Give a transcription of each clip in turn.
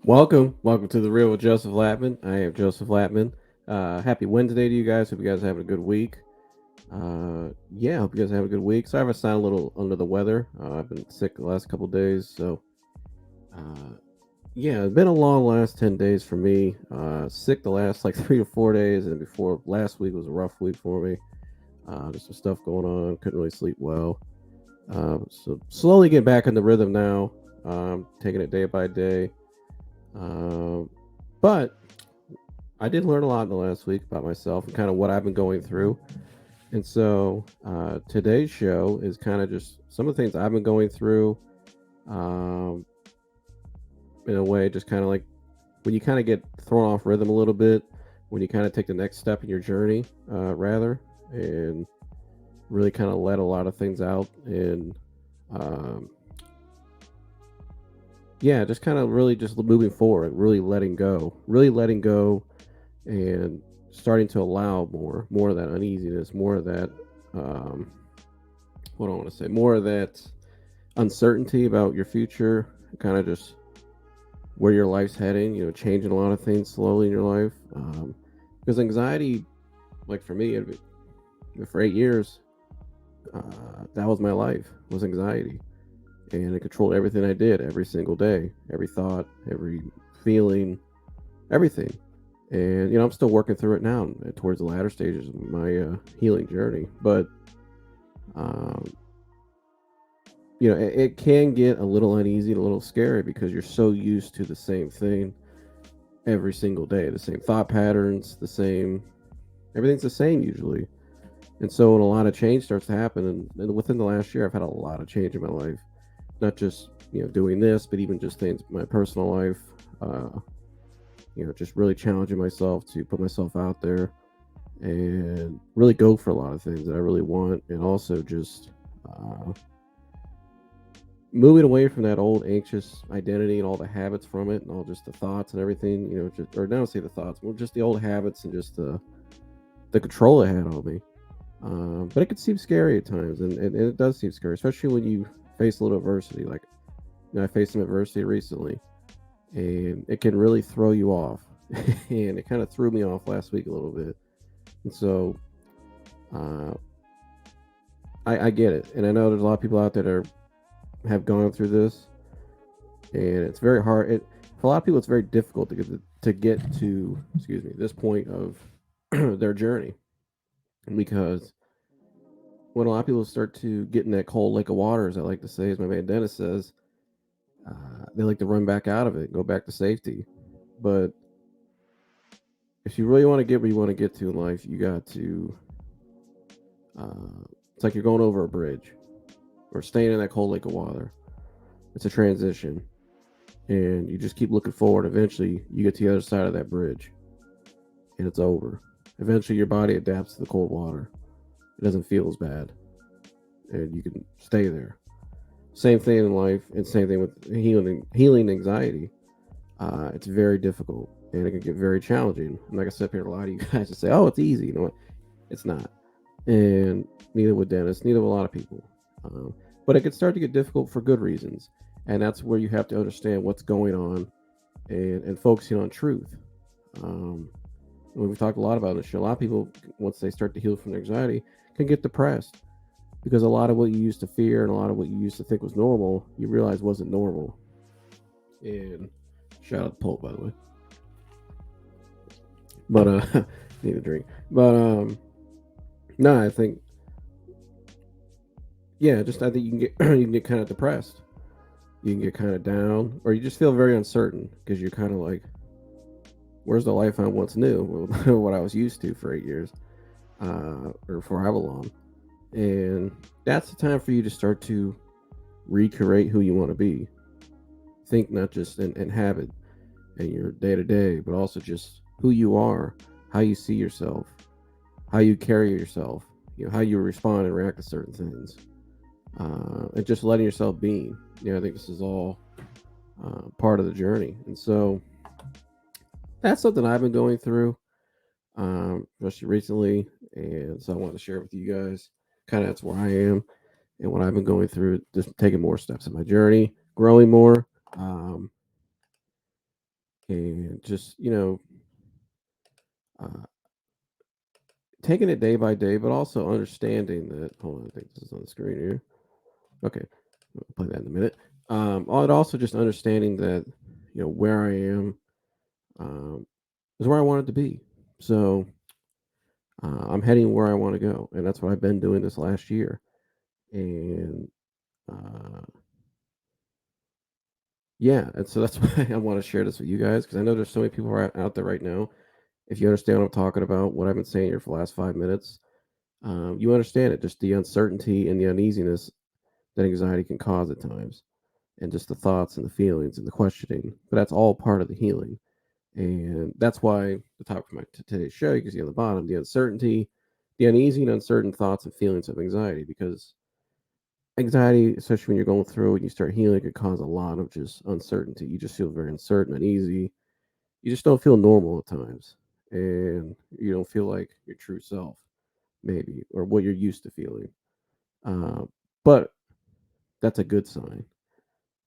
Welcome to the Real with Joseph Latman. I am Joseph Latman. Happy Wednesday to you guys. Hope you guys are having a good week. Hope you guys have a good week. Sorry if I sound a little under the weather. I've been sick the last couple days, so uh, it's been a long last 10 days for me. Sick the last like 3 to 4 days, and before last week was a rough week for me. Just some stuff going on. Couldn't really sleep well. So slowly getting back in the rhythm now. Taking it day by day. Um, but I did learn a lot in the last week about myself and kind of what I've been going through. And so today's show is kind of just some of the things I've been going through. Um, in a way, just kind of like when you kind of get thrown off rhythm a little bit, when you kind of take the next step in your journey, rather, and really kind of let a lot of things out and um, just kind of really just moving forward, really letting go, and starting to allow more of that uneasiness, more of that, um, what do I want to say, more of that uncertainty about your future, kind of just where your life's heading. Changing a lot of things slowly in your life, because anxiety, like for me, for 8 years, that was my life, was anxiety, and it controlled everything I did every single day, every thought, every feeling, everything. And I'm still working through it now, towards the latter stages of my healing journey. But um, it can get a little uneasy and a little scary because you're so used to the same thing every single day, the same thought patterns, the same, everything's the same usually. And so when a lot of change starts to happen, and within the last year, I've had a lot of change in my life, not just doing this, but even just things in my personal life. Uh, just really challenging myself to put myself out there and really go for a lot of things that I really want, and also just moving away from that old anxious identity and all the habits from it, and all just the thoughts and everything. Just, or not say the thoughts, well, just the old habits and just the control it had on me. But it could seem scary at times, and it does seem scary, especially when you face a little adversity. Like, I faced some adversity recently, and it can really throw you off. And it kind of threw me off last week a little bit. And so uh, I get it, and I know there's a lot of people out there that have gone through this, and it's very hard. For a lot of people, it's very difficult to get to excuse me, this point of their journey, because when a lot of people start to get in that cold lake of water, as I like to say, as my man Dennis says, they like to run back out of it, go back to safety. But if you really want to get where you want to get to in life, you got to. It's like you're going over a bridge or staying in that cold lake of water. It's a transition, and you just keep looking forward. Eventually, you get to the other side of that bridge, and it's over. Eventually, your body adapts to the cold water. It doesn't feel as bad, and you can stay there. Same thing in life, and same thing with healing anxiety. It's very difficult, and it can get very challenging. And like I said, here a lot of you guys just say, "Oh, it's easy." You know what? It's not, and neither would Dennis. Neither would a lot of people. But it can start to get difficult for good reasons, and that's where you have to understand what's going on, and focusing on truth. Um, we've talked a lot about this show. A lot of people, once they start to heal from their anxiety, can get depressed because a lot of what you used to fear and a lot of what you used to think was normal, you realize wasn't normal. And shout out to Pope, by the way. But need a drink. But no, I think, just I think you can get you can get kind of depressed. You can get kind of down, or you just feel very uncertain because you're kind of like, where's the life I once knew, what I was used to for 8 years, or for however long. And that's the time for you to start to recreate who you want to be. Think not just in habit and your day to day, but also just who you are, how you see yourself, how you carry yourself, how you respond and react to certain things, and just letting yourself be. I think this is all part of the journey, and so that's something I've been going through, especially recently, and so I want to share with you guys. Kind of that's where I am and what I've been going through, just taking more steps in my journey, growing more. Um, and just uh, taking it day by day, but also understanding that. Hold on, I think this is on the screen here. Okay, I'll play that in a minute. And also just understanding that where I am um, is where I wanted to be. So I'm heading where I want to go, and that's what I've been doing this last year. And uh, yeah, and so that's why I want to share this with you guys because I know there's so many people out there right now. If you understand what I'm talking about, what I've been saying here for the last 5 minutes, you understand it. Just the uncertainty and the uneasiness that anxiety can cause at times, and just the thoughts and the feelings and the questioning. But that's all part of the healing. And that's why the topic for today's show, you can see on the bottom, the uncertainty, the uneasy and uncertain thoughts and feelings of anxiety. Because anxiety, especially when you're going through it and you start healing, it can cause a lot of just uncertainty. You just feel very uncertain, uneasy. You just don't feel normal at times. And you don't feel like your true self, maybe, or what you're used to feeling. Uh, but that's a good sign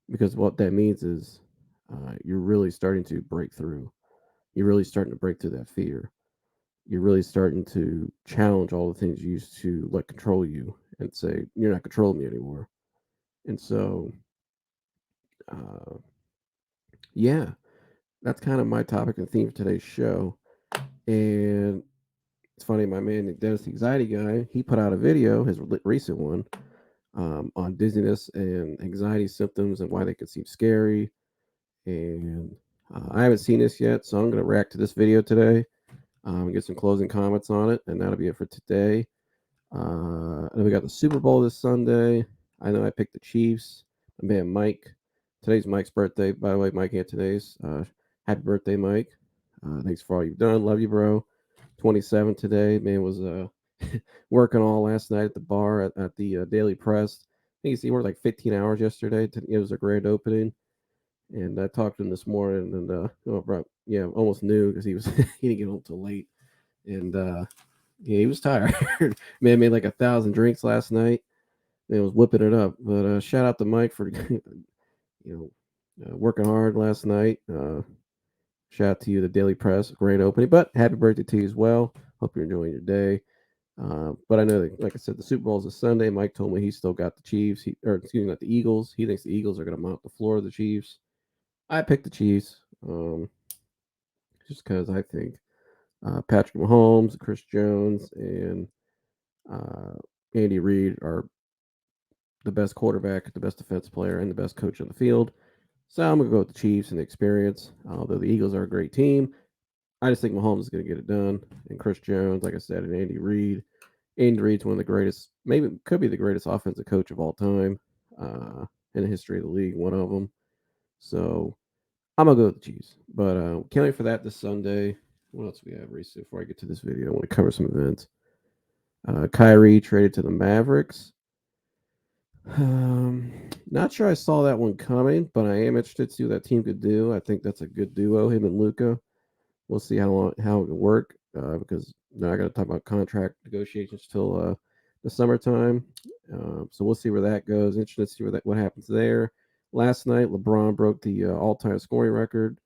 because what that means is you're really starting to break through. You're really starting to break through that fear. You're really starting to challenge all the things you used to let control you and say, you're not controlling me anymore. And so, uh, yeah, that's kind of my topic and theme for today's show. And it's funny, my man, Dennis the Anxiety Guy, he put out a video, his recent one, on dizziness and anxiety symptoms and why they could seem scary. And I haven't seen this yet, so I'm going to react to this video today, get some closing comments on it, and that'll be it for today. And we got the Super Bowl this Sunday. I know I picked the Chiefs. My man Mike. Today's Mike's birthday, by the way. Mike ain't today's. Happy birthday, Mike. Thanks for all you've done. Love you, bro. 27 today. Man was working all last night at the bar at the Daily Press. I think he worked like 15 hours yesterday. It was a grand opening. And I talked to him this morning, and yeah, almost knew because he was he didn't get home till late, and yeah, he was tired. Man made like 1,000 drinks last night. Man was whipping it up. But shout out to Mike for working hard last night. Shout out to you, the Daily Press, great opening. But happy birthday to you as well. Hope you're enjoying your day. But I know that, like I said, the Super Bowl is this Sunday. Mike told me he still got the Chiefs, or excuse me, not the Eagles. He thinks the Eagles are going to mount the floor of the Chiefs. I picked the Chiefs, just because I think Patrick Mahomes, Chris Jones, and uh, Andy Reid are the best quarterback, the best defensive player, and the best coach on the field. So I'm going to go with the Chiefs and the experience. Although the Eagles are a great team, I just think Mahomes is going to get it done. And Chris Jones, like I said, and Andy Reid. Andy Reid's one of the greatest, maybe could be the greatest offensive coach of all time in the history of the league, one of them. So I'm going to go with the Chiefs. But can't wait for that this Sunday. What else we have recently before I get to this video? I want to cover some events. Kyrie traded to the Mavericks. Um, Not sure I saw that one coming, but I am interested to see what that team could do. I think that's a good duo, him and Luca. We'll see how it can work because now I got to talk about contract negotiations till the summertime. So we'll see where that goes. Interested to see what happens there. Last night, LeBron broke the all-time scoring record.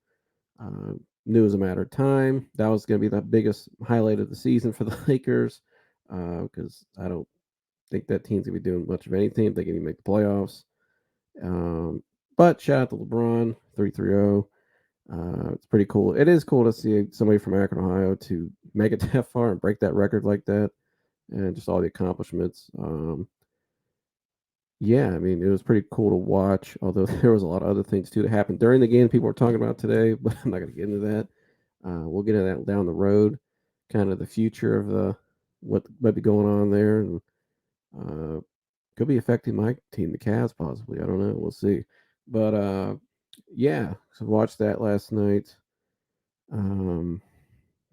Uh, Knew it was a matter of time. That was going to be the biggest highlight of the season for the Lakers because I don't think that team's gonna be doing much of anything if they can even make the playoffs. Um, but shout out to LeBron 330. It's pretty cool. It is cool to see somebody from Akron, Ohio, to make it that far and break that record like that, and just all the accomplishments. Yeah, I mean, it was pretty cool to watch. Although there was a lot of other things too that happened during the game. People were talking about today, but I'm not going to get into that. We'll get into that down the road. Kind of the future of the what might be going on there, and uh, could be affecting my team, the Cavs, possibly. I don't know. We'll see. But yeah, so watched that last night. Um,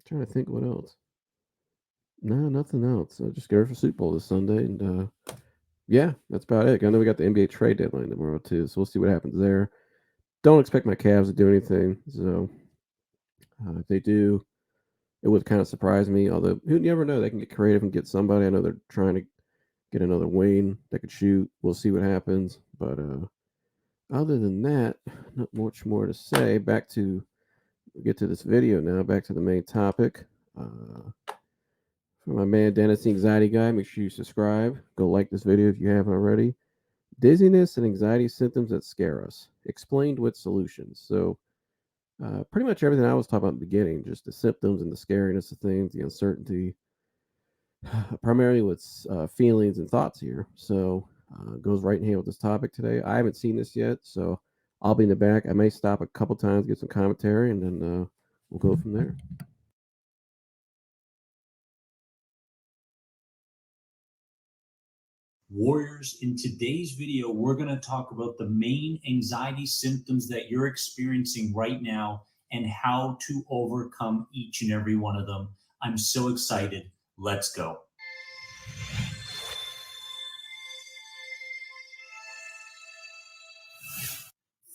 Trying to think what else. No, nothing else. Just go for Super Bowl this Sunday, and yeah, that's about it. I know we got the NBA trade deadline tomorrow too, so we'll see what happens there. Don't expect my Cavs to do anything. So if they do, it would kind of surprise me. Although you never know, they can get creative and get somebody. I know they're trying to get another wing that could shoot. We'll see what happens. But other than that, not much more to say. Back to we'll get to this video now. Back to the main topic. Uh, for my man Dennis, the anxiety guy, make sure you subscribe. Go like this video if you haven't already. Dizziness and anxiety symptoms that scare us, explained with solutions. So, pretty much everything I was talking about in the beginning, just the symptoms and the scariness of things, the uncertainty, primarily with feelings and thoughts here. So, goes right in hand with this topic today. I haven't seen this yet, so I'll be in the back. I may stop a couple times, get some commentary, and then we'll go from there. Warriors, in today's video, we're going to talk about the main anxiety symptoms that you're experiencing right now and how to overcome each and every one of them. I'm so excited. Let's go.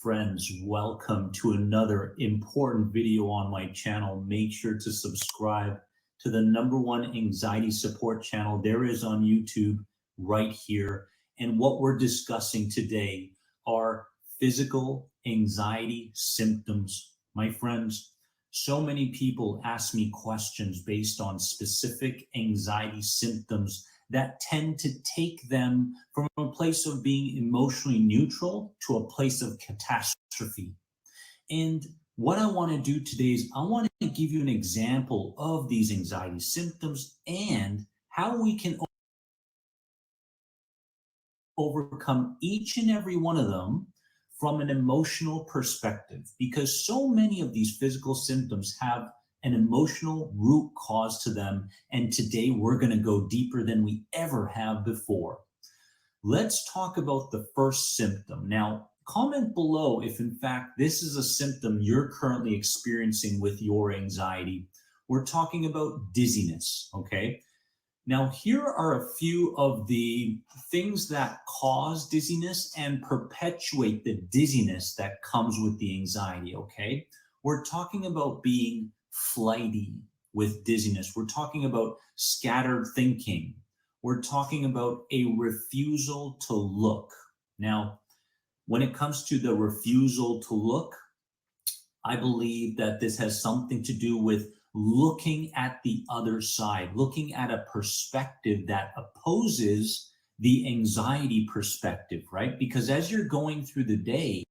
Friends, welcome to another important video on my channel. Make sure to subscribe to the #1 anxiety support channel there is on YouTube right here. And what we're discussing today are physical anxiety symptoms. My friends, so many people ask me questions based on specific anxiety symptoms that tend to take them from a place of being emotionally neutral to a place of catastrophe. And what I want to do today is I want to give you an example of these anxiety symptoms and how we can overcome each and every one of them from an emotional perspective, because so many of these physical symptoms have an emotional root cause to them. And today we're going to go deeper than we ever have before. Let's talk about the first symptom. Now, comment below if in fact this is a symptom you're currently experiencing with your anxiety. We're talking about dizziness, okay? Now, here are a few of the things that cause dizziness and perpetuate the dizziness that comes with the anxiety, okay? We're talking about being flighty with dizziness. We're talking about scattered thinking. We're talking about a refusal to look. Now, when it comes to the refusal to look, I believe that this has something to do with looking at the other side, looking at a perspective that opposes the anxiety perspective, right? Because as you're going through the day,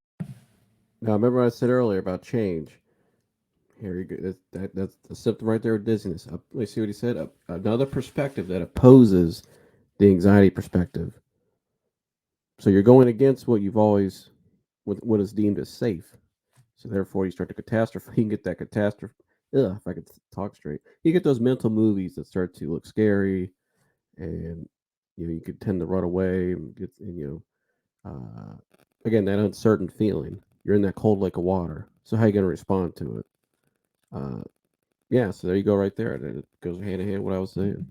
Now, remember what I said earlier about change. Here you go. That's the symptom right there with dizziness. Let me see what he said. Another perspective that opposes the anxiety perspective. So you're going against what you've always, what is deemed as safe. So therefore, you start to catastrophe. You can get that catastrophe. Ugh, if I could talk straight, you get those mental movies that start to look scary, and you could tend to run away and get, again, that uncertain feeling. You're in that cold lake of water. So how are you going to respond to it? Yeah. So there you go, right there. It goes hand in hand with what I was saying.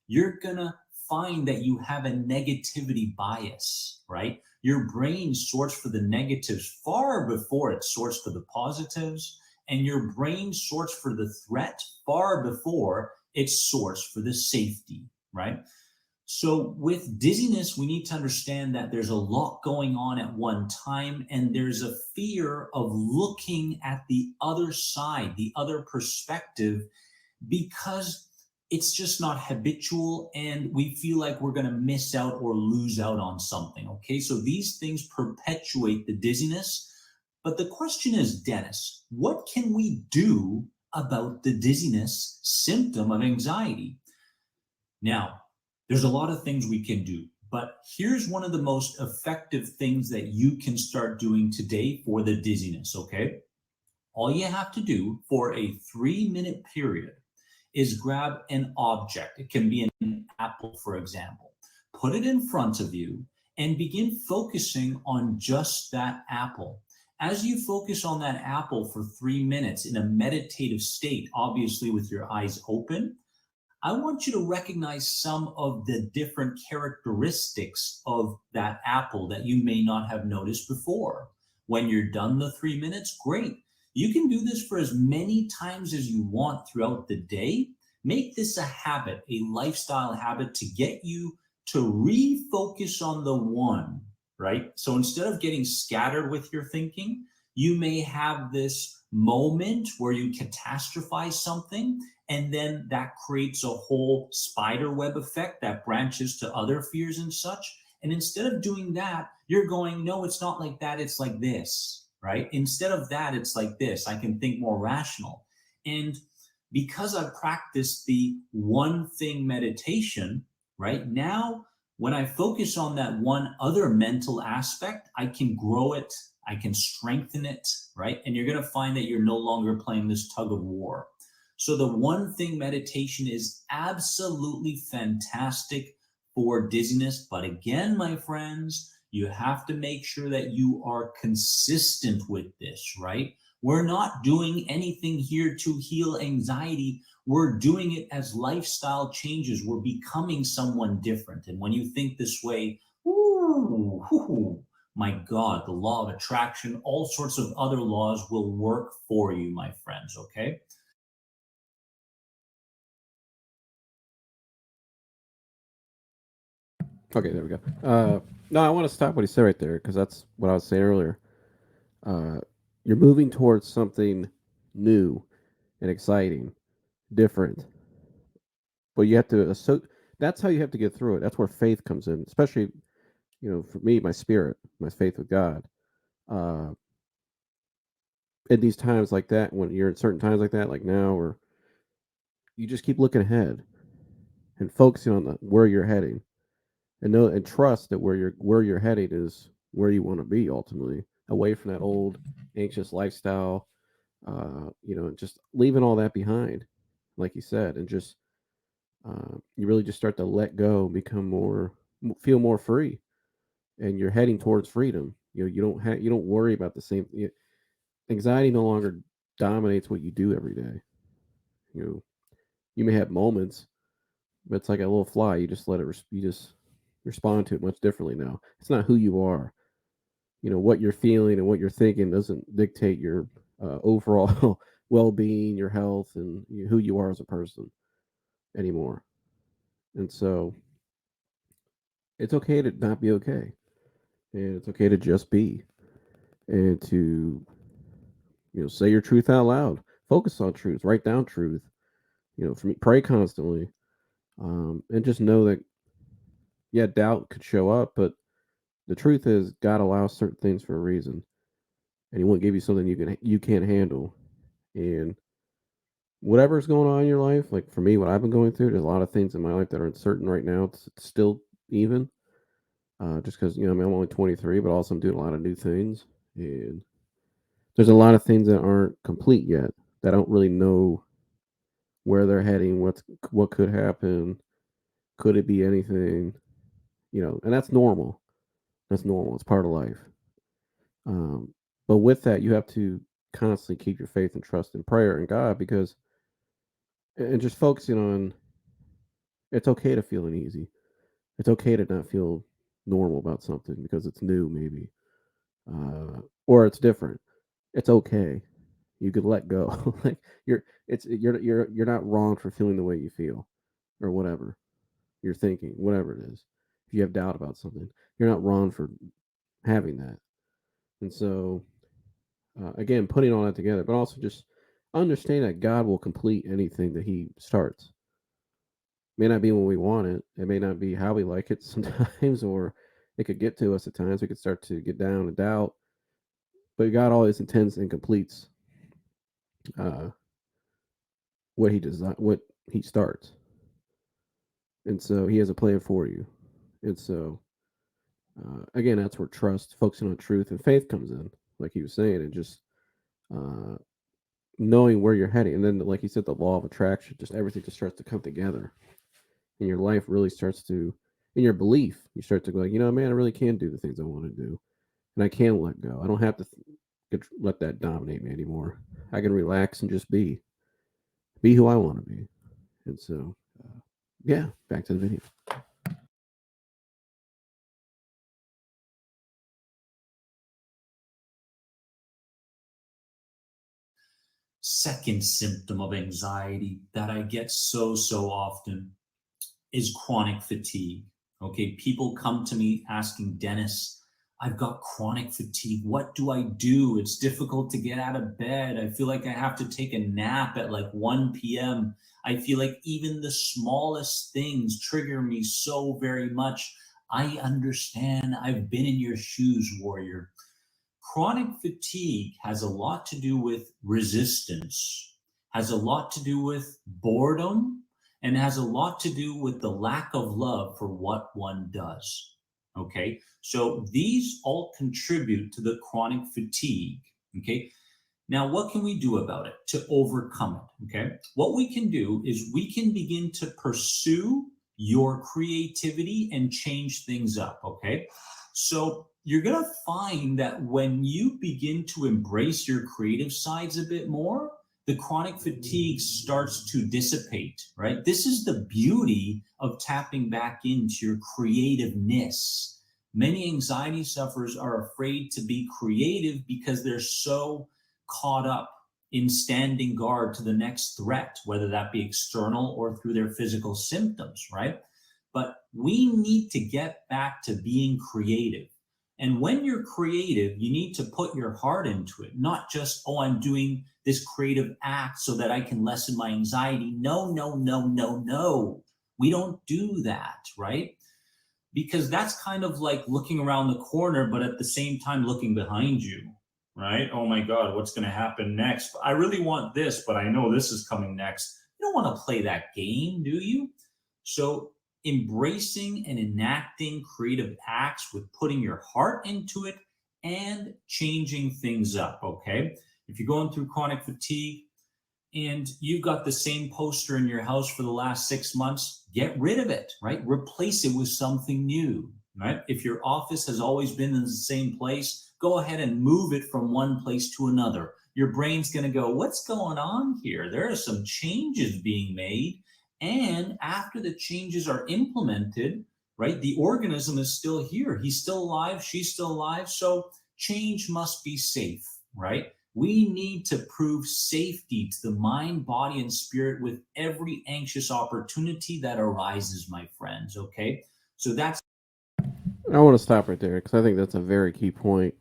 you're gonna find that you have a negativity bias, right? Your brain sorts for the negatives far before it sorts for the positives, and your brain sorts for the threat far before it sorts for the safety, right? So, with dizziness, we need to understand that there's a lot going on at one time, and there's a fear of looking at the other side, the other perspective, because it's just not habitual and we feel like we're going to miss out or lose out on something. Okay, so these things perpetuate the dizziness. But the question is, Dennis, what can we do about the dizziness symptom of anxiety? Now, there's a lot of things we can do, but here's one of the most effective things that you can start doing today for the dizziness. Okay, all you have to do for a 3-minute period is grab an object. It can be an apple, for example. Put it in front of you and begin focusing on just that apple. As you focus on that apple for 3 minutes in a meditative state, obviously with your eyes open, I want you to recognize some of the different characteristics of that apple that you may not have noticed before. When you're done the 3 minutes, great. You can do this for as many times as you want throughout the day. Make this a habit, a lifestyle habit to get you to refocus on the one, right? So instead of getting scattered with your thinking, You may have this moment where you catastrophize something, and then that creates a whole spider web effect that branches to other fears and such. And instead of doing that, you're going, no, it's not like that. It's like this, right? Instead of that, it's like this. I can think more rational. And because I've practiced the one thing meditation, right now, when I focus on that one other mental aspect, I can grow it, I can strengthen it, right? And you're going to find that you're no longer playing this tug of war. So, the one thing meditation is absolutely fantastic for dizziness. But again, my friends, you have to make sure that you are consistent with this, right? We're not doing anything here to heal anxiety. We're doing it as lifestyle changes. We're becoming someone different. And when you think this way, ooh, my God, the law of attraction, all sorts of other laws will work for you, my friends, okay? Okay, there we go. No, I want to stop what he said right there because that's what I was saying earlier. Uh, you're moving towards something new and exciting, different, but you have to. So that's how you have to get through it. That's where faith comes in, especially for me, my spirit, my faith with God. Uh, at these times like that, when you're in certain times like that, like now, or you just keep looking ahead and focusing on where you're heading, and know and trust that where you're headed is where you want to be ultimately, away from that old anxious lifestyle. Just leaving all that behind, like you said, and just you really just start to let go, become feel more free, and you're heading towards freedom. You don't worry about the same. Anxiety no longer dominates what you do every day. You know, you may have moments, but it's like a little fly. You just let it. You just respond to it much differently now. It's not who you are. What you're feeling and what you're thinking doesn't dictate your overall well-being, your health, and who you are as a person anymore. And so it's okay to not be okay, and it's okay to just be, and to say your truth out loud. Focus on truth. Write down truth. For me, pray constantly, and just know that yeah, doubt could show up, but the truth is God allows certain things for a reason, and He won't give you something you can't handle. And whatever's going on in your life, like for me, what I've been going through, there's a lot of things in my life that are uncertain right now. It's still even, just because I mean, I'm only 23, but also I'm doing a lot of new things, and there's a lot of things that aren't complete yet. That I don't really know where they're heading, what could happen, could it be anything, and that's normal. That's normal. It's part of life. Um, but with that, you have to constantly keep your faith and trust in prayer and God, because and just focusing on it's okay to feel uneasy. It's okay to not feel normal about something because it's new, maybe, or it's different. It's okay. You could let go. Like you're not wrong for feeling the way you feel, or whatever you're thinking, whatever it is. If you have doubt about something, you're not wrong for having that. And so, again, putting all that together, but also just understand that God will complete anything that He starts. May not be when we want it. It may not be how we like it sometimes, or it could get to us at times. We could start to get down and doubt. But God always intends and completes uh, what He starts, and so He has a plan for you. And so, again, that's where trust, focusing on truth, and faith comes in, like he was saying, and just uh, knowing where you're heading. And then, like he said, the law of attraction, just everything just starts to come together, and your life really starts to, in your belief, you start to go like, man, I really can do the things I want to do, and I can let go. I don't have to let that dominate me anymore. I can relax and just be who I want to be. And so, yeah, back to the video. Second symptom of anxiety that I get so often is chronic fatigue. Okay, people come to me asking, Dennis, I've got chronic fatigue. What do I do? It's difficult to get out of bed. I feel like I have to take a nap at like 1 p.m. I feel like even the smallest things trigger me so very much. I understand. I've been in your shoes, warrior. Chronic fatigue has a lot to do with resistance, has a lot to do with boredom, and has a lot to do with the lack of love for what one does. Okay, so these all contribute to the chronic fatigue. Okay, now what can we do about it to overcome it? Okay, what we can do is we can begin to pursue your creativity and change things up. Okay, so you're going to find that when you begin to embrace your creative sides a bit more, the chronic fatigue starts to dissipate, right? This is the beauty of tapping back into your creativeness. Many anxiety sufferers are afraid to be creative because they're so caught up in standing guard to the next threat, whether that be external or through their physical symptoms, right? But we need to get back to being creative. And when you're creative, you need to put your heart into it, not just, oh, I'm doing this creative act so that I can lessen my anxiety. No, no, no, no, no. We don't do that, right? Because that's kind of like looking around the corner, but at the same time looking behind you, right? Oh my God, what's going to happen next? I really want this, but I know this is coming next. You don't want to play that game, do you? So, embracing and enacting creative acts with putting your heart into it and changing things up, okay? If you're going through chronic fatigue, and you've got the same poster in your house for the last 6 months, get rid of it, right? Replace it with something new, right? If your office has always been in the same place, go ahead and move it from one place to another. Your brain's going to go, what's going on here? There are some changes being made. And after the changes are implemented, right, the organism is still here. He's still alive. She's still alive. So change must be safe, right? We need to prove safety to the mind, body, and spirit with every anxious opportunity that arises, my friends. Okay. So that's I want to stop right there because I think that's a very key point.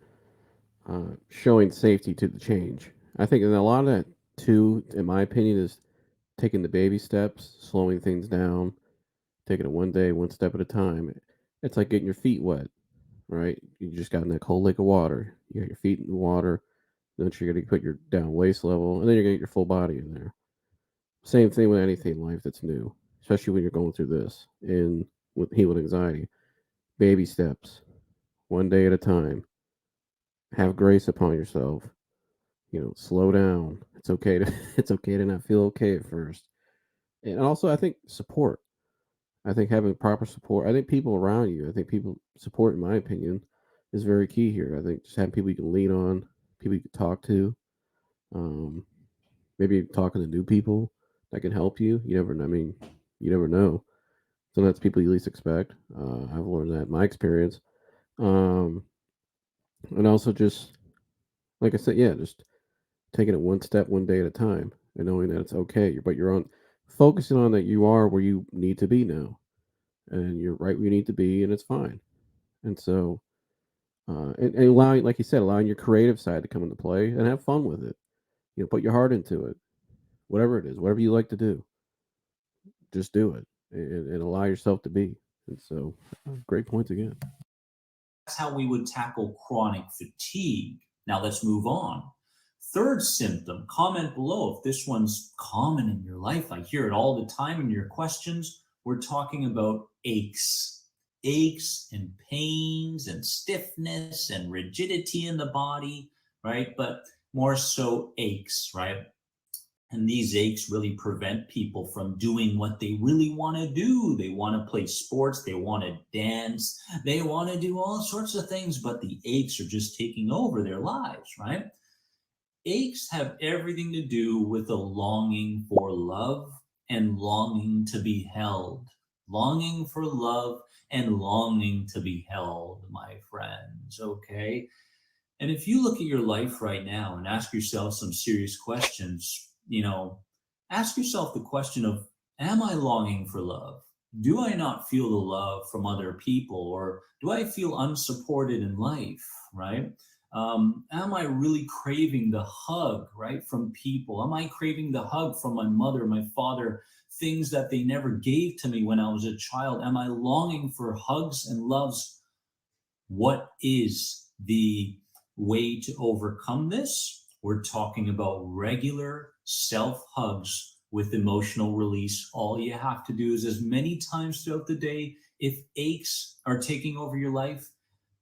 Showing safety to the change. I think, and a lot of that too, in my opinion, is taking the baby steps, slowing things down, taking it one day, one step at a time. It's like getting your feet wet, right? You just got in that cold lake of water. You got your feet in the water. Then you're going to put your down waist level, and then you're going to get your full body in there. Same thing with anything in life that's new, especially when you're going through this. And with healing anxiety, baby steps, one day at a time. Have grace upon yourself. Slow down. It's okay to it's okay to not feel okay at first. And also, I think support. I think having proper support. I think people around you. I think people support, in my opinion, is very key here. I think just having people you can lean on, people you can talk to. Um, Maybe talking to new people that can help you. You never. I mean, you never know. Sometimes people you least expect. I've learned that in my experience. Um, and also just like I said, yeah, just taking it one step, one day at a time, and knowing that it's okay. But you're on focusing on that you are where you need to be now, and you're right where you need to be, and it's fine. And so, and allowing, like you said, allowing your creative side to come into play and have fun with it. Put your heart into it, whatever it is, whatever you like to do, just do it and allow yourself to be. And so, great points again. how we would tackle chronic fatigue. Now let's move on. Third symptom, comment below if this one's common in your life. I hear it all the time in your questions. We're talking about aches, aches and pains and stiffness and rigidity in the body, right? But more so aches, right? And these aches really prevent people from doing what they really want to do. They want to play sports, they want to dance, they want to do all sorts of things, but the aches are just taking over their lives, right? Aches have everything to do with a longing for love and longing to be held. Longing for love and longing to be held, my friends, okay? And if you look at your life right now and ask yourself some serious questions, ask yourself the question of, am I longing for love? do I not feel the love from other people, or do I feel unsupported in life, right? Am I really craving the hug, right, from people? Am I craving the hug from my mother, my father, things that they never gave to me when I was a child? Am I longing for hugs and loves? What is the way to overcome this? We're talking about regular self hugs with emotional release. All you have to do is, as many times throughout the day, if aches are taking over your life,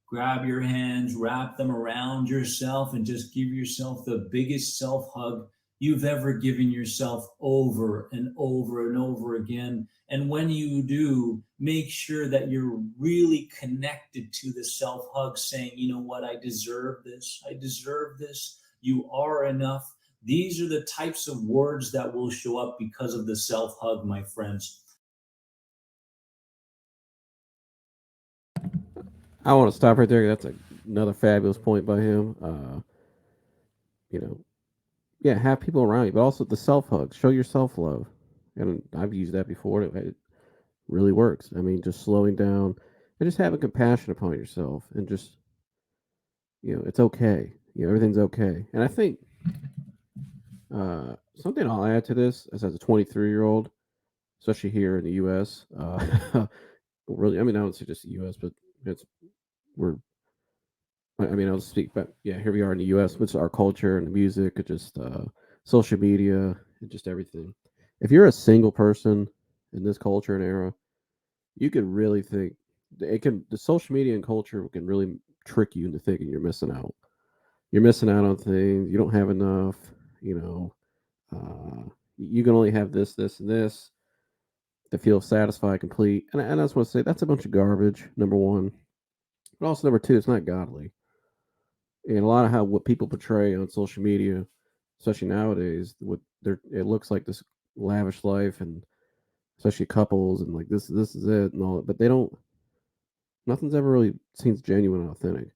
grab your hands, wrap them around yourself, and just give yourself the biggest self hug you've ever given yourself, over and over and over again. And when you do, make sure that you're really connected to the self hug, saying, you know what, I deserve this. I deserve this. You are enough. These are the types of words that will show up because of the self hug, my friends. I want to stop right there. That's another fabulous point by him. You know, yeah, have people around you, but also the self hug. Show your self love, and I've used that before. It really works. I mean, just slowing down and just having compassion upon yourself, and just it's okay. Everything's okay. And I think something I'll add to this as a 23-year-old, especially here in the U.S. Really, I mean, I don't say just the U.S., but it's we're. I mean, I'll speak, but yeah, here we are in the U.S. with our culture and the music, and just social media, and just everything. If you're a single person in this culture and era, you could really think the social media and culture can really trick you into thinking you're missing out. You're missing out on things. You don't have enough. You know, you can only have this, this, and this to feel satisfied, complete. And I just want to say that's a bunch of garbage. Number one, but also number two, it's not godly. And a lot of how what people portray on social media, especially nowadays, what it looks like this lavish life, and especially couples, and like this is it and all that, but they don't. Nothing's ever really seems genuine and authentic.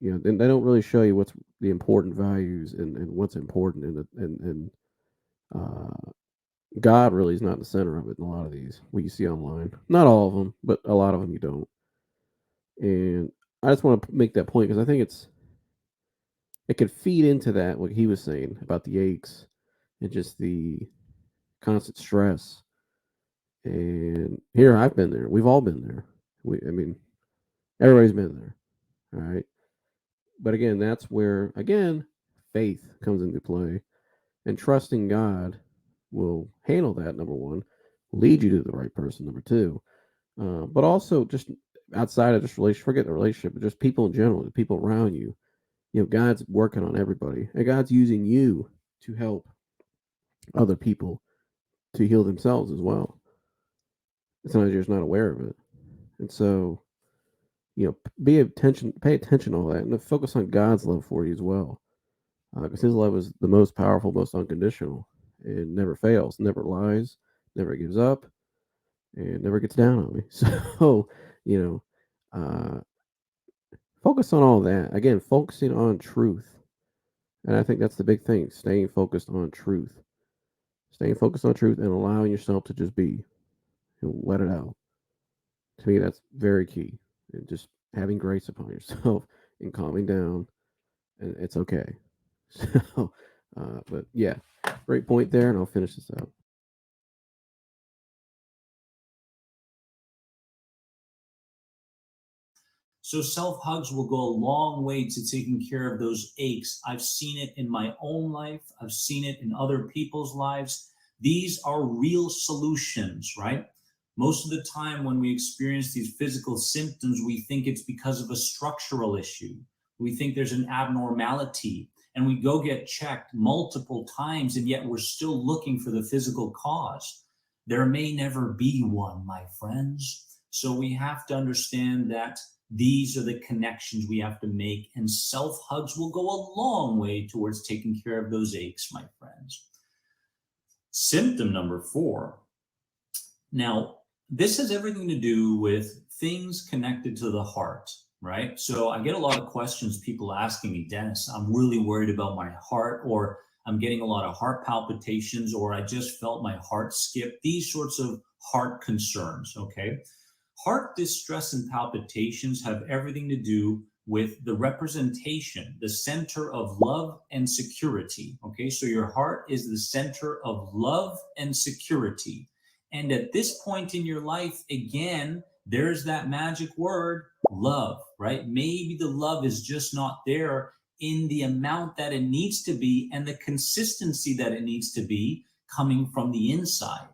And they don't really show you what's the important values, and what's important, and uh, God really is not in the center of it in a lot of these what you see online. Not all of them, but a lot of them you don't. And I just want to make that point because I think it could feed into that what he was saying about the aches and just the constant stress. And here I've been there. We've all been there. I mean, everybody's been there. All right. But again, that's where again faith comes into play, and trusting God will handle that. Number one, lead you to the right person. Number two, but also just outside of this relationship, forget the relationship, but just people in general, the people around you. God's working on everybody, and God's using you to help other people to heal themselves as well. Sometimes you're just not aware of it, and so pay attention to all that, and focus on God's love for you as well, because His love is the most powerful, most unconditional. It never fails, never lies, never gives up, and never gets down on me. So, you know, uh, focus on all that. Again, focusing on truth, and I think that's the big thing: staying focused on truth, and allowing yourself to just be and let it out. To me, that's very key. And just having grace upon yourself and calming down, and it's okay. So, but yeah, great point there, and I'll finish this out. So self hugs will go a long way to taking care of those aches. I've seen it in my own life. I've seen it in other people's lives. These are real solutions, right? Most of the time when we experience these physical symptoms, we think it's because of a structural issue. We think there's an abnormality, and we go get checked multiple times, and yet we're still looking for the physical cause. There may never be one, my friends. So we have to understand that these are the connections we have to make, and self hugs will go a long way towards taking care of those aches, my friends. Symptom number four. Now, this has everything to do with things connected to the heart, right? So I get a lot of questions, people asking me, Dennis, I'm really worried about my heart, or I'm getting a lot of heart palpitations, or I just felt my heart skip. These sorts of heart concerns, okay? Heart distress and palpitations have everything to do with the representation, the center of love and security, okay? So your heart is the center of love and security. And at this point in your life, again, there's that magic word, love, right? Maybe the love is just not there in the amount that it needs to be and the consistency that it needs to be coming from the inside.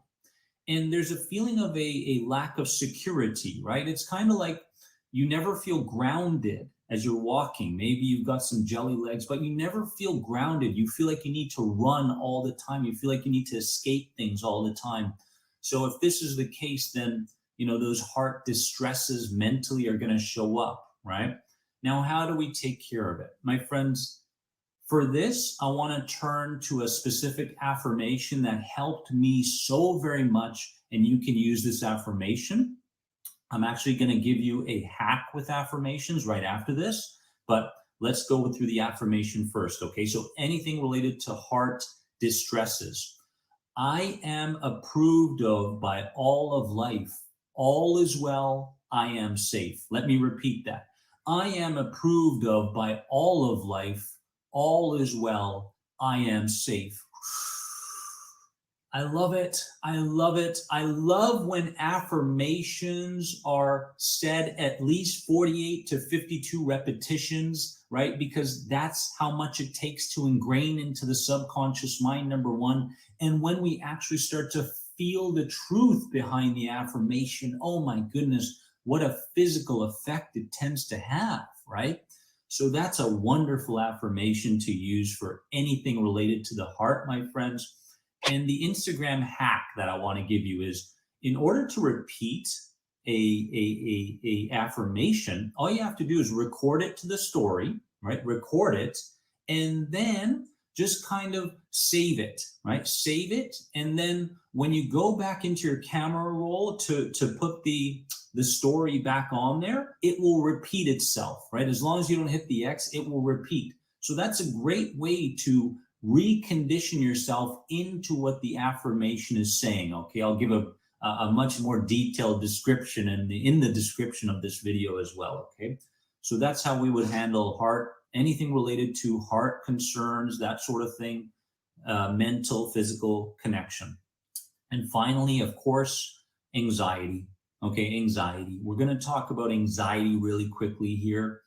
And there's a feeling of a lack of security, right? It's kind of like you never feel grounded as you're walking. Maybe you've got some jelly legs, but you never feel grounded. You feel like you need to run all the time. You feel like you need to escape things all the time. So if this is the case, then those heart distresses mentally are going to show up, right? Now, how do we take care of it? My friends, for this, I want to turn to a specific affirmation that helped me so very much, and you can use this affirmation. I'm actually going to give you a hack with affirmations right after this, but let's go through the affirmation first, okay? So anything related to heart distresses. I am approved of by all of life. All is well. I am safe. Let me repeat that. I am approved of by all of life. All is well. I am safe. I love it. I love it. I love when affirmations are said at least 48 to 52 repetitions, right? Because that's how much it takes to ingrain into the subconscious mind, number one. And when we actually start to feel the truth behind the affirmation, oh my goodness, what a physical effect it tends to have, right? So that's a wonderful affirmation to use for anything related to the heart, my friends. And the Instagram hack that I want to give you is, in order to repeat a affirmation, all you have to do is record it to the story, right? Record it, and then just kind of save it, right? Save it, and then when you go back into your camera roll to put the story back on there, it will repeat itself, right? As long as you don't hit the X, it will repeat. So that's a great way to recondition yourself into what the affirmation is saying. Okay, I'll give a much more detailed description in the description of this video as well. Okay, so that's how we would handle heart, anything related to heart concerns, that sort of thing, mental, physical connection. And finally, of course, anxiety. Okay, anxiety. We're going to talk about anxiety really quickly here.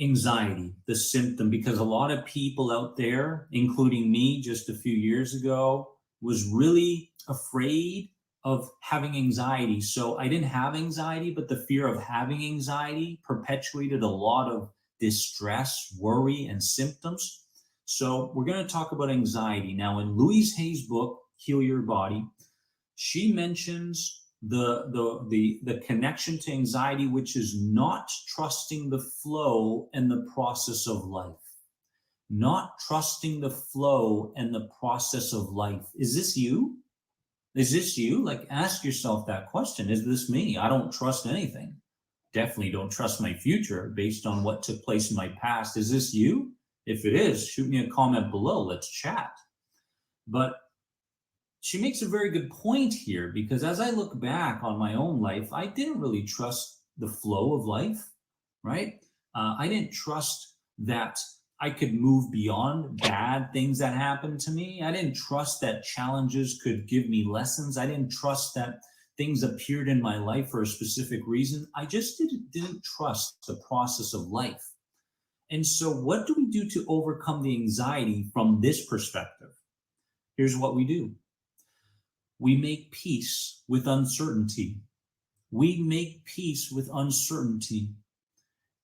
Anxiety, the symptom, because a lot of people out there, including me just a few years ago, was really afraid of having anxiety. So I didn't have anxiety, but the fear of having anxiety perpetuated a lot of distress, worry, and symptoms. So we're going to talk about anxiety. Now, in Louise Hay's book, Heal Your Body, she mentions the connection to anxiety, which is not trusting the flow and the process of life. Not trusting the flow and the process of life. Is this you? Is this you? Like, ask yourself that question. Is this me? I don't trust anything. Definitely don't trust my future based on what took place in my past. Is this you? If it is, shoot me a comment below. Let's chat. But she makes a very good point here, because as I look back on my own life, I didn't really trust the flow of life, right? I didn't trust that I could move beyond bad things that happened to me. I didn't trust that challenges could give me lessons. I didn't trust that things appeared in my life for a specific reason. I just didn't trust the process of life. And so what do we do to overcome the anxiety from this perspective? Here's what we do. We make peace with uncertainty. We make peace with uncertainty.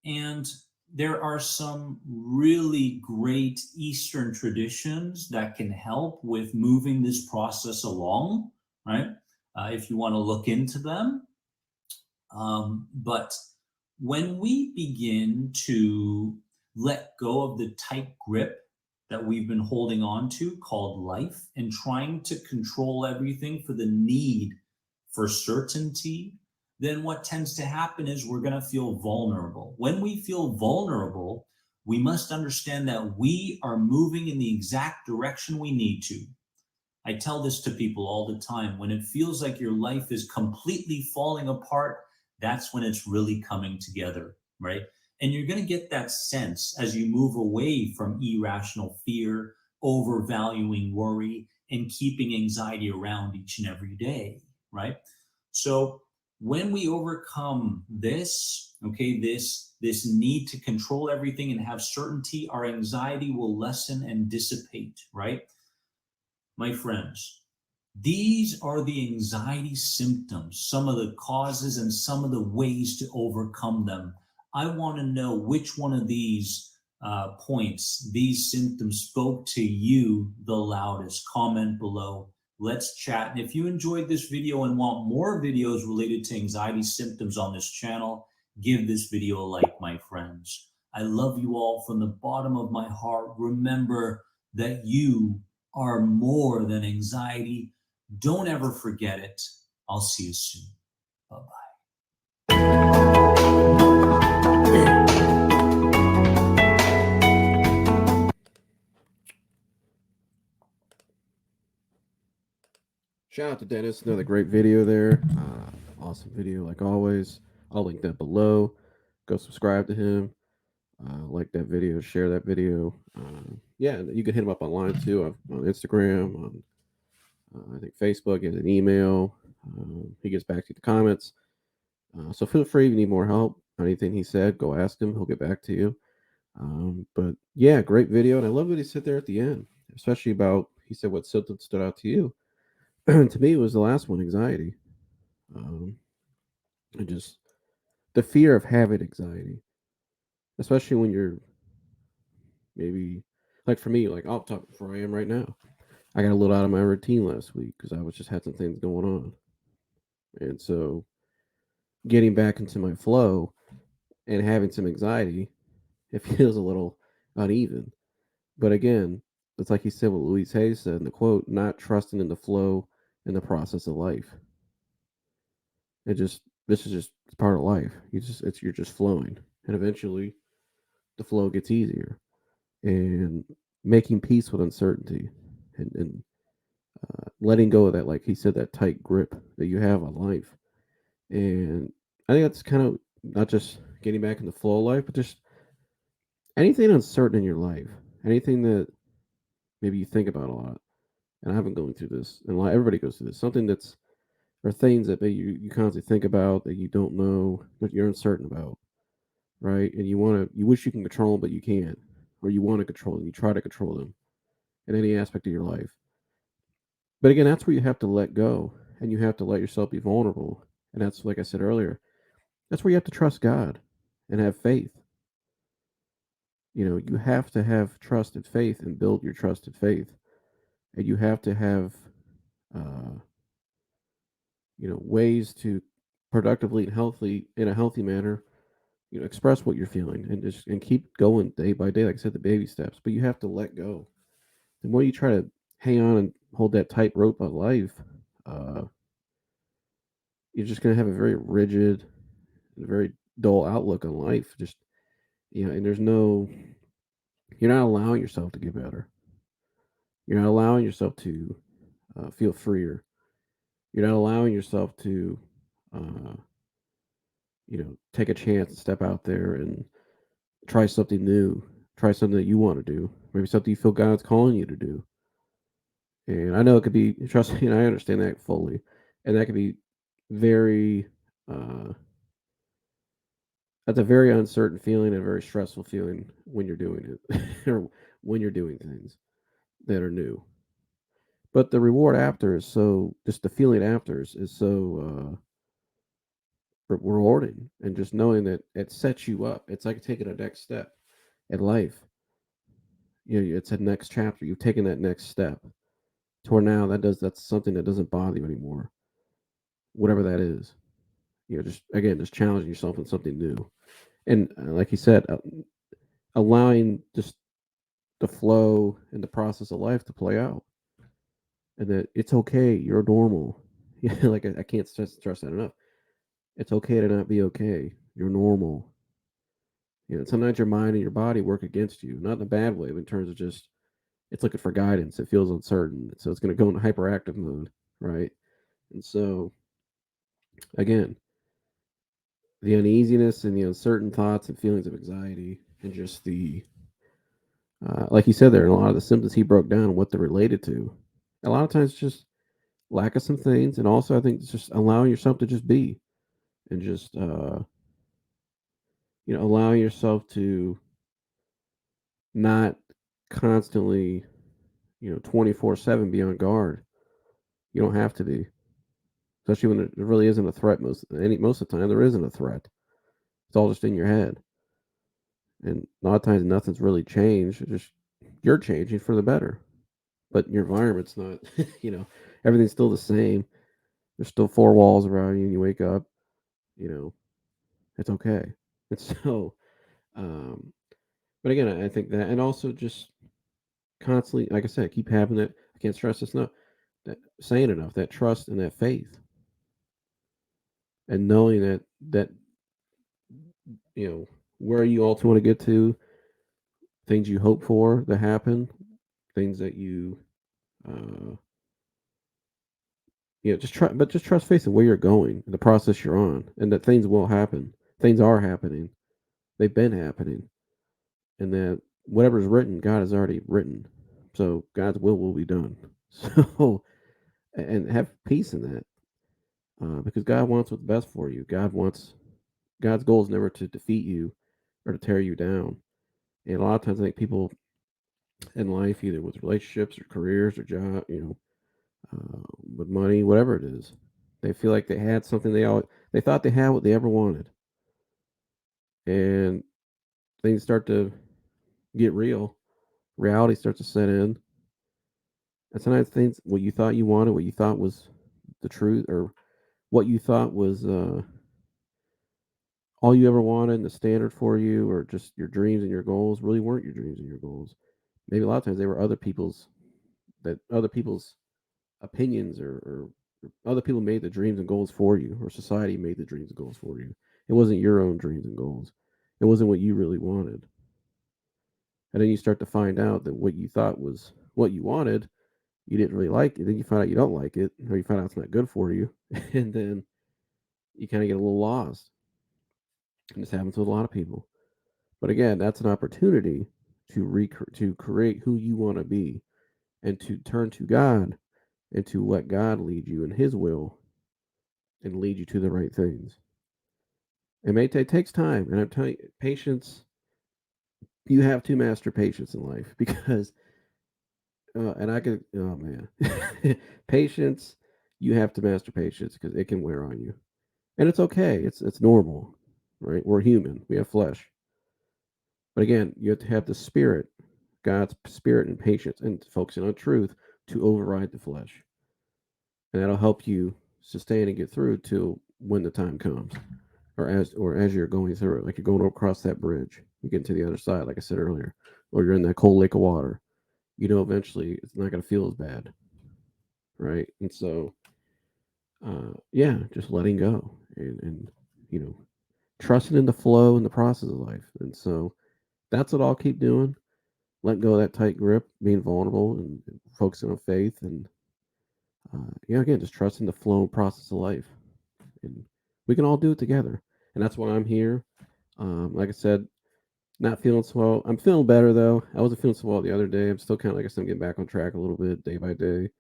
And there are some really great Eastern traditions that can help with moving this process along, right? If you want to look into them. But when we begin to let go of the tight grip that we've been holding on to called life and trying to control everything for the need for certainty, then what tends to happen is we're going to feel vulnerable. When we feel vulnerable, we must understand that we are moving in the exact direction we need to. I tell this to people all the time. When it feels like your life is completely falling apart, that's when it's really coming together, right? And you're going to get that sense as you move away from irrational fear, overvaluing worry, and keeping anxiety around each and every day, right? So when we overcome this, okay, this need to control everything and have certainty, our anxiety will lessen and dissipate, right? My friends, these are the anxiety symptoms, some of the causes and some of the ways to overcome them. I want to know which one of these points, these symptoms spoke to you the loudest. Comment below. Let's chat. And if you enjoyed this video and want more videos related to anxiety symptoms on this channel, give this video a like, my friends. I love you all from the bottom of my heart. Remember that you are more than anxiety. Don't ever forget it. I'll see you soon. Bye bye. Shout out to Dennis, another great video there. Awesome video, like always. I'll link that below. Go subscribe to him. Like that video, share that video. Yeah, you can hit him up online too on Instagram, on I think Facebook. He has an email. He gets back to the comments. So feel free if you need more help. Anything he said, go ask him. He'll get back to you. But yeah, great video. And I love what he said there at the end, especially about, he said what symptoms stood out to you. To me, it was the last one, anxiety. Um, and just the fear of having anxiety, especially when you're maybe, like for me, like I'll talk where I am right now. I got a little out of my routine last week because I was just had some things going on. And so getting back into my flow and having some anxiety, it feels a little uneven. But again, it's like he said what Louise Hayes said in the quote, not trusting in the flow and the process of life. It just this is just part of life. You're just flowing. And eventually the flow gets easier. And making peace with uncertainty and letting go of that, like he said, that tight grip that you have on life. And I think that's kind of not just getting back in the flow of life, but just anything uncertain in your life, anything that maybe you think about a lot. And I haven't gone through this, and everybody goes through this. Something that's or things that maybe you constantly think about that you don't know, that you're uncertain about, right? And you wish you can control them, but you can't, or you want to control them, you try to control them in any aspect of your life. But again, that's where you have to let go, and you have to let yourself be vulnerable. And that's, like I said earlier, that's where you have to trust God and have faith. You have to have trust and faith and build your trust and faith. And you have to have, uh, ways to productively and healthy in a healthy manner, express what you're feeling and keep going day by day. Like I said, the baby steps, but you have to let go. The more you try to hang on and hold that tight rope of life, uh, you're just going to have a very rigid, very dull outlook on life. Just, and you're not allowing yourself to get better. You're not allowing yourself to feel freer. You're not allowing yourself to, uh, take a chance and step out there and try something new. Try something that you want to do. Maybe something you feel God's calling you to do. And I know it could be, trust me, and I understand that fully. And that could be very, uh, that's a very uncertain feeling and a very stressful feeling when you're doing it or when you're doing things that are new. But the reward after is so, just the feeling after is so rewarding. And just knowing that it sets you up. It's like taking a next step in life. It's a next chapter. You've taken that next step to where now that's something that doesn't bother you anymore, whatever that is. Just again, just challenging yourself in something new, and like you said, allowing just the flow and the process of life to play out, and that it's okay. You're normal. Yeah, like I can't stress that enough. It's okay to not be okay. You're normal. Sometimes your mind and your body work against you, not in a bad way, but in terms of just it's looking for guidance. It feels uncertain, so it's going to go into hyperactive mode, right? And so again, the uneasiness and the uncertain thoughts and feelings of anxiety, and just the like you said there, and a lot of the symptoms he broke down and what they're related to. A lot of times, just lack of some things, and also I think it's just allowing yourself to just be, and just allowing yourself to not constantly 24/7 be on guard. You don't have to be, especially when there really isn't a threat. Most of the time there isn't a threat. It's all just in your head, and a lot of times nothing's really changed. It's just you're changing for the better, but your environment's not. Everything's still the same. There's still four walls around you, and you wake up. You know, it's okay. And so, um, but again, I think that, and also just constantly, like I said, keep having it. I can't stress this enough. That saying enough, that trust and that faith, and knowing that where you ultimately want to get to, things you hope for to happen, things that uh, just try, but just trust faith in where you're going, the process you're on, and that things will happen. Things are happening. They've been happening, and that whatever's written, God has already written. So God's will be done. So, and have peace in that, because God wants what's best for you. God's goal is never to defeat you or to tear you down. And a lot of times, I think people in life, either with relationships or careers or job, with money, whatever it is, they feel like they had something they thought they had what they ever wanted, and things start to get real. Reality starts to set in, and sometimes things what you thought you wanted, what you thought was the truth, or what you thought was all you ever wanted and the standard for you, or just your dreams and your goals, really weren't your dreams and your goals. Maybe a lot of times they were other people's opinions, or other people made the dreams and goals for you, or society made the dreams and goals for you. It wasn't your own dreams and goals. It wasn't what you really wanted. And then you start to find out that what you thought was what you wanted, you didn't really like it. Then you find out you don't like it, or you find out it's not good for you. And then you kind of get a little lost. And this happens with a lot of people. But again, that's an opportunity to create who you want to be, and to turn to God, and to let God lead you in His will, and lead you to the right things. It takes time, and I'm telling you, patience. You have to master patience in life, because, and I could, oh man, patience. You have to master patience because it can wear on you, and it's okay. It's normal, right? We're human. We have flesh, but again, you have to have the spirit, God's spirit and patience, and focusing on truth to override the flesh, and that'll help you sustain and get through till when the time comes, or as you're going through it, like you're going across that bridge, you get to the other side, like I said earlier, or you're in that cold lake of water. Eventually it's not going to feel as bad, right? And so, yeah, just letting go, and you know, trusting in the flow and the process of life. And so that's what I'll keep doing. Letting go of that tight grip, being vulnerable, and focusing on faith, and again, just trusting the flow and process of life. And we can all do it together. And that's why I'm here. Like I said, not feeling so well. I'm feeling better though. I wasn't feeling so well the other day. I'm still kind of, like I said, I'm getting back on track a little bit day by day.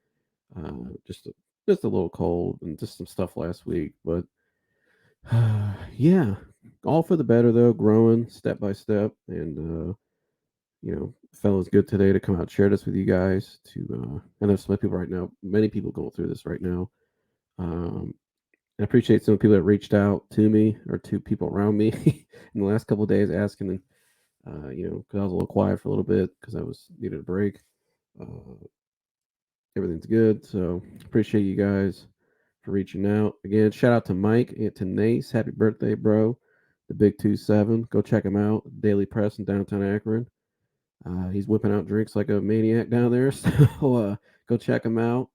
Just a little cold and just some stuff last week, but yeah, all for the better though. Growing step by step, and felt it good today to come out and share this with you guys. I know some people right now, many people going through this right now. Um, I appreciate some people that reached out to me, or to people around me in the last couple of days, asking, because I was a little quiet for a little bit because I was needed a break. Uh, Everything's good, so appreciate you guys for reaching out. Again, shout out to Mike and to Nace. Happy birthday, bro. The Big 27. Go check him out. Daily Press in downtown Akron. He's whipping out drinks like a maniac down there. So go check him out.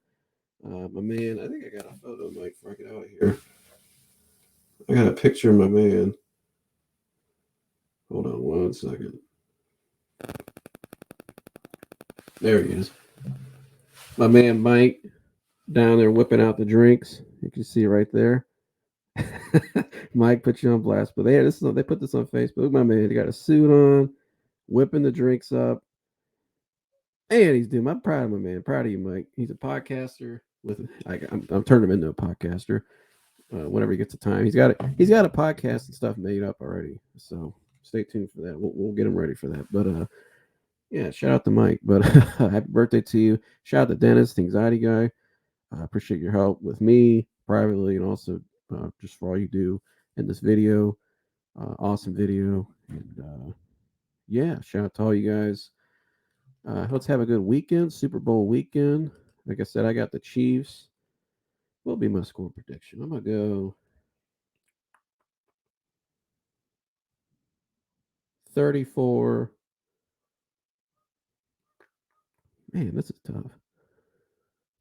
My man, I think I got a photo of Mike before I get out of here. I got a picture of my man. Hold on one second. There he is. My man Mike down there whipping out the drinks. You can see right there. Mike put you on blast, but they put this on Facebook. My man, he got a suit on, whipping the drinks up, and he's doing. I'm proud of my man. Proud of you, Mike. He's a podcaster. I'm turning him into a podcaster. Whenever he gets the time, he's got a podcast and stuff made up already. So stay tuned for that. We'll get him ready for that. But yeah, shout out to Mike. But happy birthday to you. Shout out to Dennis, the anxiety guy. I appreciate your help with me privately and also just for all you do in this video. Awesome video. And yeah, shout out to all you guys. Let's have a good weekend, Super Bowl weekend. Like I said, I got the Chiefs. What will be my score prediction? I'm going to go 34. Man, this is tough.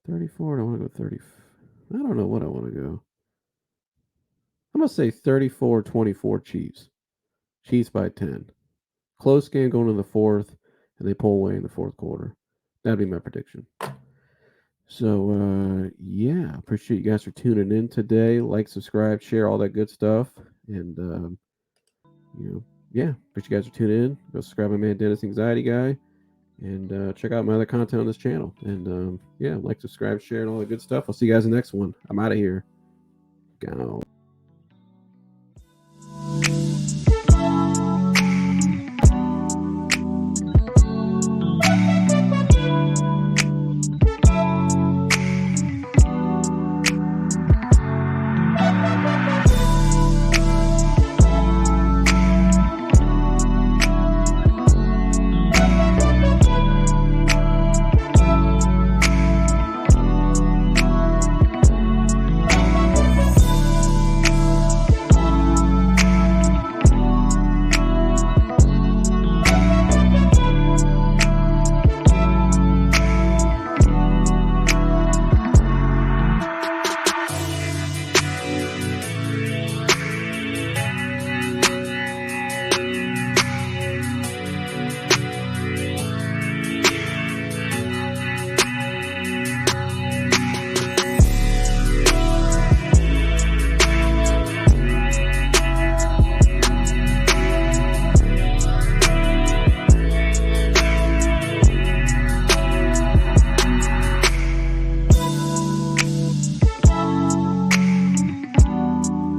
34. I want to go 30. I don't know what I want to go. I'm going to say 34-24 Chiefs. Chiefs by 10. Close game going to the fourth, and they pull away in the fourth quarter. That'd be my prediction. So, yeah, appreciate you guys for tuning in today. Like, subscribe, share, all that good stuff. And, yeah, appreciate you guys for tuning in. Go subscribe to my man Dennis Anxiety Guy. And check out my other content on this channel. And, yeah, like, subscribe, share, and all that good stuff. I'll see you guys in the next one. I'm out of here. Go.